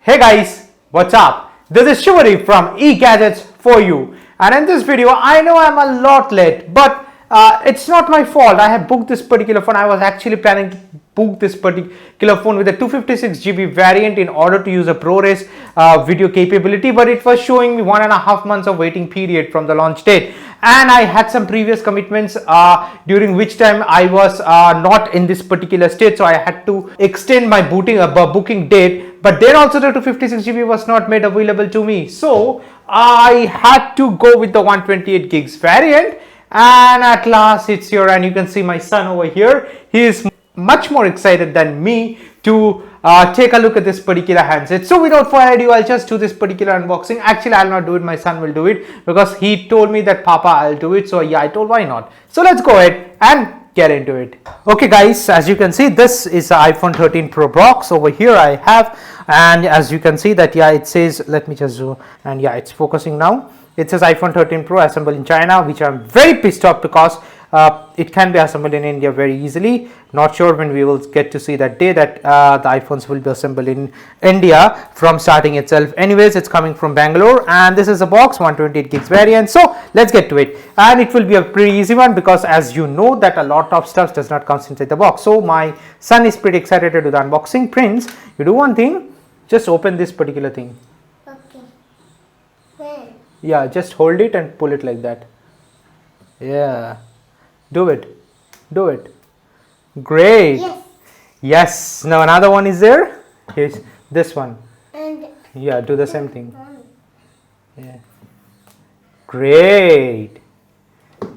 Hey guys, what's up? This is Shivari from eGadgets for you, and in this video I know I'm a lot late, but it's not my fault. I have booked this particular phone. I was actually planning to book this particular phone with a 256GB variant in order to use a ProRes video capability, but it was showing me 1.5 months of waiting period from the launch date, and I had some previous commitments during which time I was not in this particular state, so I had to extend my booking date. But then also the 256GB was not made available to me, so I had to go with the 128 gigs variant, and at last it's here. And you can see my son over here. He is much more excited than me to take a look at this particular handset. So without further ado, I'll just do this particular unboxing. Actually, I'll not do it. My son will do it because he told me that Papa, I'll do it. So yeah, I told why not. So let's go ahead and get into it. Okay guys, as you can see, this is the iPhone 13 Pro box. Over here I have, and as you can see that, yeah, it says, let me just zoom, and yeah, it's focusing now. It says iPhone 13 Pro assembled in China, which I'm very pissed off because it can be assembled in India very easily. Not sure when we will get to see that day that the iPhones will be assembled in India from starting itself. Anyways, it's coming from Bangalore, and this is a box 128 gigs variant. So let's get to it, and it will be a pretty easy one because as you know that a lot of stuff does not come inside the box. So my son is pretty excited to do the unboxing. Prince, you do one thing, just open this particular thing. Okay. When? Yeah, just hold it and pull it like that. Yeah, do it, do it. Great. Yes. Yes. Now another one is there. Here's this one. And Yeah, do the same thing. Yeah. Great.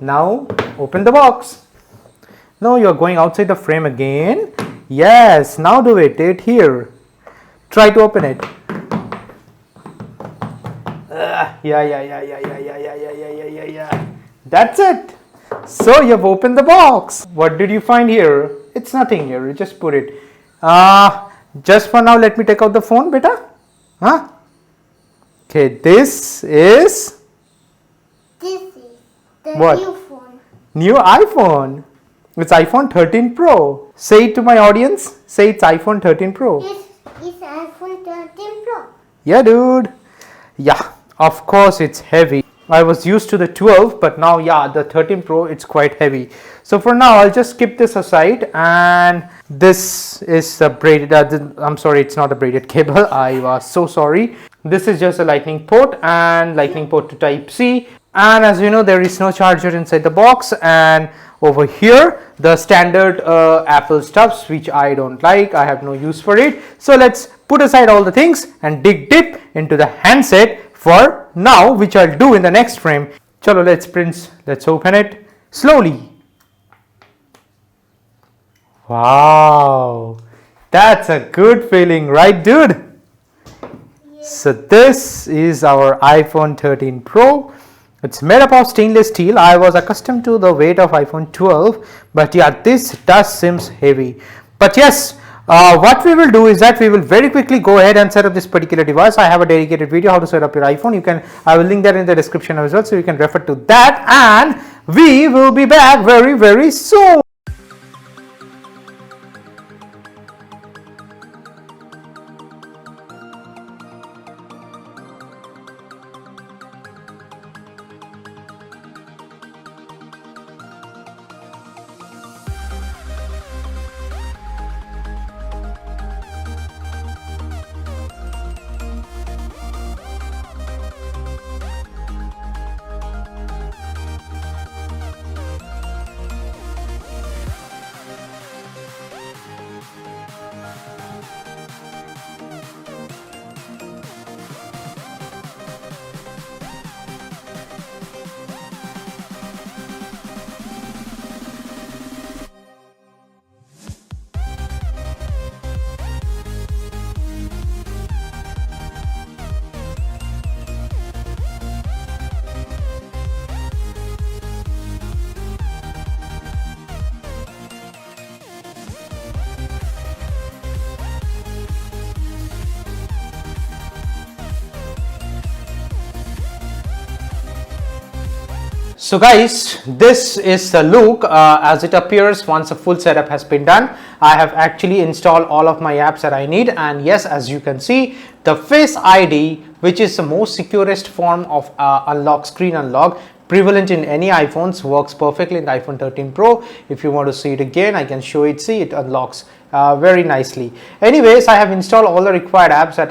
Now open the box. No, you're going outside the frame again. Yes. Now do it. It here. Try to open it. Yeah. That's it. So you've opened the box. What did you find here? It's nothing here. You just put it. Just for now, let me take out the phone, beta. Huh? Okay, this is this is the what? new phone. New iPhone. It's iPhone 13 Pro. Say it to my audience. Say it's iPhone 13 Pro. It's iPhone 13 Pro. Yeah, dude. Yeah, of course it's heavy. I was used to the 12, but now, yeah, the 13 Pro, it's quite heavy. So for now, I'll just skip this aside, and this is a braided, I'm sorry, it's not a braided cable. I was so sorry. This is just a lightning port and lightning port to type C. And as you know, there is no charger inside the box. And over here, the standard Apple stuffs, which I don't like. I have no use for it. So let's put aside all the things and dig deep into the handset for now, which I'll do in the next frame. Chalo, let's open it slowly. Wow, that's a good feeling, right, dude? Yes. So this is our iPhone 13 Pro. It's made up of stainless steel. I was accustomed to the weight of iPhone 12, but yeah, this does seems heavy. But yes, what we will do is that we will very quickly go ahead and set up this particular device. I have a dedicated video how to set up your iPhone. I will link that in the description as well, so you can refer to that, and we will be back very soon. So guys, this is the look as it appears once a full setup has been done. I have actually installed all of my apps that I need, and yes, as you can see, the Face ID, which is the most securest form of unlock, screen unlock, prevalent in any iPhones, works perfectly in the iPhone 13 Pro. If you want to see it again, I can show it. See, it unlocks very nicely. Anyways, I have installed all the required apps that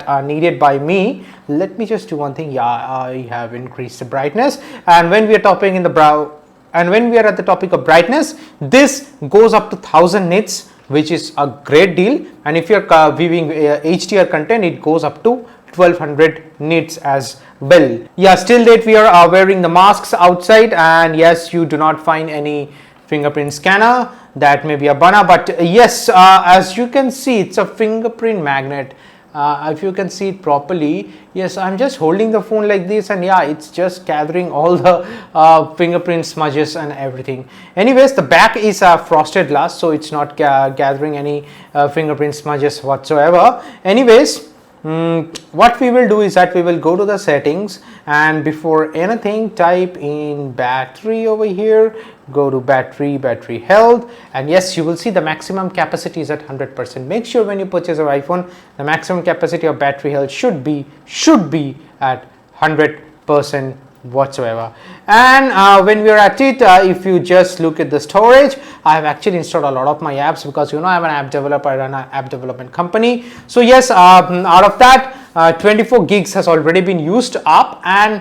are needed by me. Let me just do one thing. Yeah, I have increased the brightness, and when we are topping in the and when we are at the topic of brightness, this goes up to 1000 nits, which is a great deal. And if you're viewing HDR content, it goes up to 1200 nits as well. Yeah, still date we are wearing the masks outside, and yes, you do not find any fingerprint scanner. That may be a banner, but yes, as you can see, it's a fingerprint magnet. If you can see it properly, yes, I'm just holding the phone like this, and yeah, it's just gathering all the fingerprint smudges and everything. Anyways, the back is frosted glass, so it's not gathering any fingerprint smudges whatsoever. Anyways, what we will do is that we will go to the settings, and before anything, type in battery over here, go to battery health, and yes, you will see the maximum capacity is at 100%. Make sure when you purchase your iPhone, the maximum capacity of battery health should be at 100% whatsoever. And when we are at it, if you just look at the storage, I have actually installed a lot of my apps, because you know I'm an app developer, I run an app development company. So yes, out of that 24 gigs has already been used up, and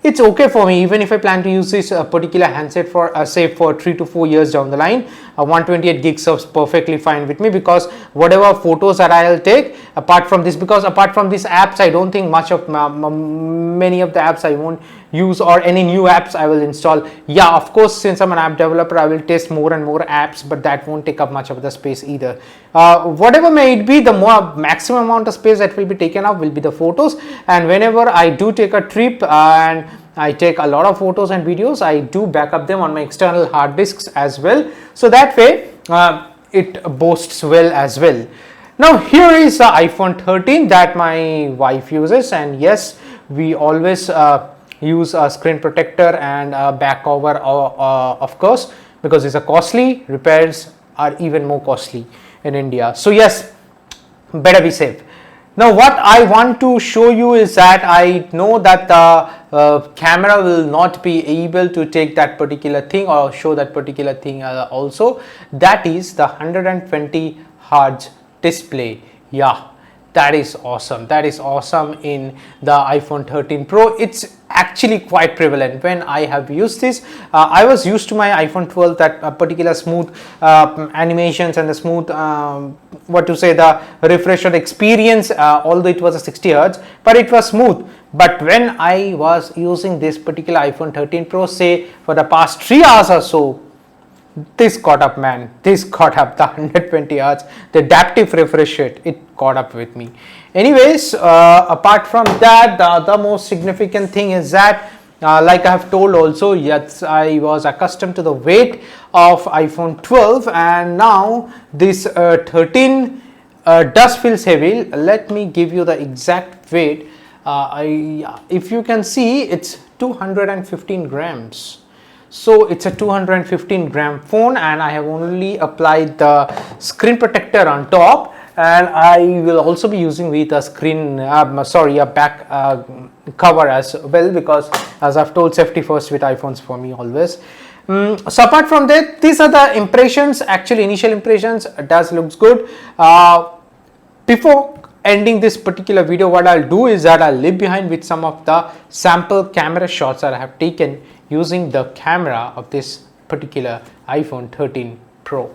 it's okay for me. Even if I plan to use this particular handset for say for 3 to 4 years down the line, 128 gigs is perfectly fine with me, because whatever photos that I'll take apart from this, because apart from these apps, I don't think much of many of the apps I won't use, or any new apps I will install. Yeah, of course, since I'm an app developer, I will test more and more apps, but that won't take up much of the space either. Whatever may it be, the more maximum amount of space that will be taken up will be the photos. And whenever I do take a trip and I take a lot of photos and videos, I do back up them on my external hard disks as well, so that way it boasts well as well. Now here is the iPhone 13 that my wife uses, and yes, we always use a screen protector and a back cover, of course, because it's a costly. Repairs are even more costly in India, so yes, better be safe. Now what I want to show you is that I know that the camera will not be able to take that particular thing or show that particular thing also. That is the 120 Hz display. Yeah, that is awesome. That is awesome in the iPhone 13 Pro. It's actually quite prevalent. When I have used this, I was used to my iPhone 12 that particular smooth animations and the smooth the refresher experience, although it was a 60 Hz, but it was smooth. But when I was using this particular iPhone 13 Pro, say for the past 3 hours or so, this caught up, man. This caught up. The 120 Hz, the adaptive refresh rate, it caught up with me. Anyways, apart from that, the other most significant thing is that like I have told also, yes, I was accustomed to the weight of iPhone 12, and now this 13 does feels heavy. Let me give you the exact weight. If you can see, it's 215 grams. So it's a 215 gram phone, and I have only applied the screen protector on top, and I will also be using with a screen a back cover as well, because as I've told, safety first with iPhones for me always. So apart from that, these are the impressions. Actually, initial impressions, it does looks good. Before ending this particular video, what I'll do is that I'll leave behind with some of the sample camera shots that I have taken using the camera of this particular iPhone 13 Pro.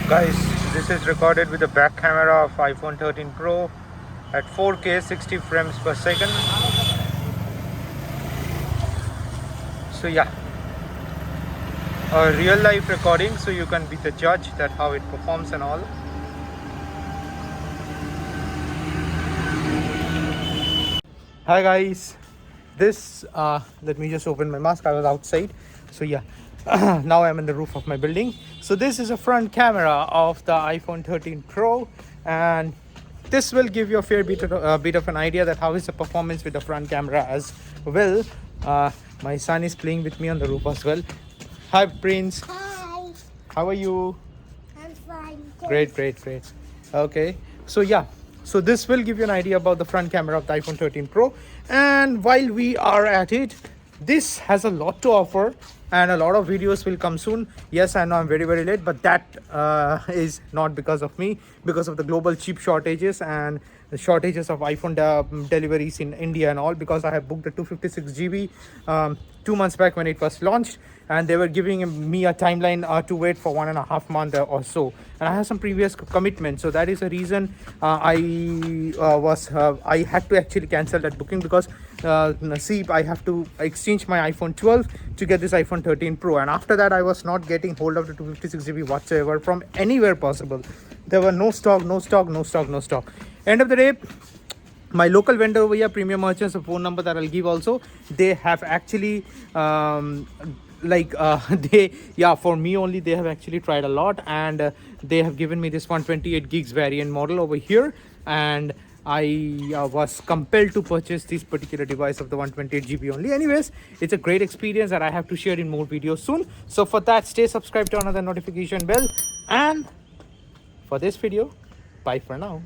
Guys, this is recorded with the back camera of iPhone 13 Pro at 4K 60 frames per second. So yeah, a real life recording, so you can be the judge that how it performs and all. Hi guys, this let me just open my mask. I was outside, so yeah. Now I'm in the roof of my building. So this is a front camera of the iPhone 13 Pro, and this will give you a fair bit of an idea that how is the performance with the front camera as well. My son is playing with me on the roof as well. Hi Prince, Hi. how are you? I'm fine. Great. Okay, so yeah, so this will give you an idea about the front camera of the iPhone 13 Pro. And while we are at it, this has a lot to offer, and a lot of videos will come soon. Yes, I know I'm very late, but that is not because of me, because of the global chip shortages and the shortages of iPhone deliveries in India and all, because I have booked the 256 GB 2 months back when it was launched, and they were giving me a timeline to wait for 1.5 months or so, and I have some previous commitments, so that is the reason I had to actually cancel that booking, because see, I have to exchange my iPhone 12 to get this iPhone 13 Pro, and after that I was not getting hold of the 256 GB whatsoever from anywhere possible. There were no stock. End of the day, my local vendor over here, Premium Merchants, a phone number that I'll give also, they have actually they, yeah, for me only, they have actually tried a lot, and they have given me this 128 gigs variant model over here, and I was compelled to purchase this particular device of the 128 GB only. Anyways, it's a great experience that I have to share in more videos soon. So for that, stay subscribed, to another notification bell, and for this video, bye for now.